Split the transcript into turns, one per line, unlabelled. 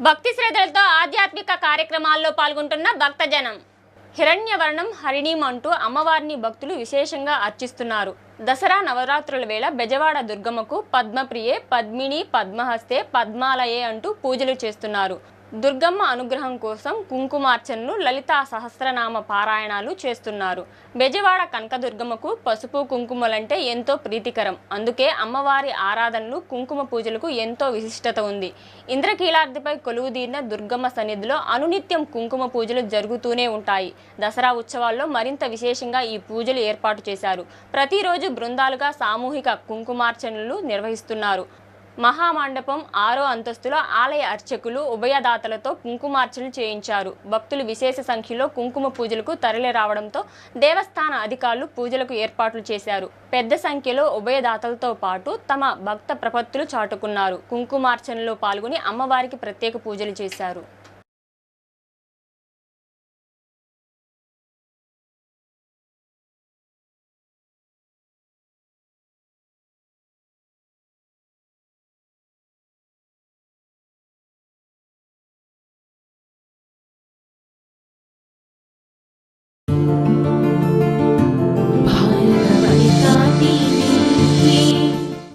భక్తి శ్రద్ధలతో ఆధ్యాత్మిక కార్యక్రమాల్లో పాల్గొంటున్న భక్తజనం. హిరణ్యవర్ణం హరిణీం అంటూ అమ్మవారిని భక్తులు విశేషంగా అర్చిస్తున్నారు. దసరా నవరాత్రుల వేళ బెజవాడ దుర్గమ్మకు పద్మప్రియే, పద్మిని, పద్మహస్తే, పద్మాలయే అంటూ పూజలు చేస్తున్నారు. దుర్గమ్మ అనుగ్రహం కోసం కుంకుమార్చనలు, లలితా సహస్రనామ పారాయణాలు చేస్తున్నారు. బెజవాడ కనకదుర్గమ్మకు పసుపు కుంకుమలంటే ఎంతో ప్రీతికరం. అందుకే అమ్మవారి ఆరాధనలు, కుంకుమ పూజలకు ఎంతో విశిష్టత ఉంది. ఇంద్రకీలాద్రిపై కొలువుదీరిన దుర్గమ్మ సన్నిధిలో అనునిత్యం కుంకుమ పూజలు జరుగుతూనే ఉంటాయి. దసరా ఉత్సవాల్లో మరింత విశేషంగా ఈ పూజలు ఏర్పాటు చేశారు. ప్రతిరోజు బృందాలుగా సామూహిక కుంకుమార్చనలు నిర్వహిస్తున్నారు. మహామండపం 6వ అంతస్తులో ఆలయ అర్చకులు ఉభయదాతలతో కుంకుమార్చనలు చేయించారు. భక్తులు విశేష సంఖ్యలో కుంకుమ పూజలకు తరలి రావడంతో దేవస్థాన అధికారులు పూజలకు ఏర్పాట్లు చేశారు. పెద్ద సంఖ్యలో ఉభయదాతలతో పాటు తమ భక్త ప్రపత్తులు చాటుకున్నారు. కుంకుమార్చనలో పాల్గొని అమ్మవారికి ప్రత్యేక పూజలు చేశారు.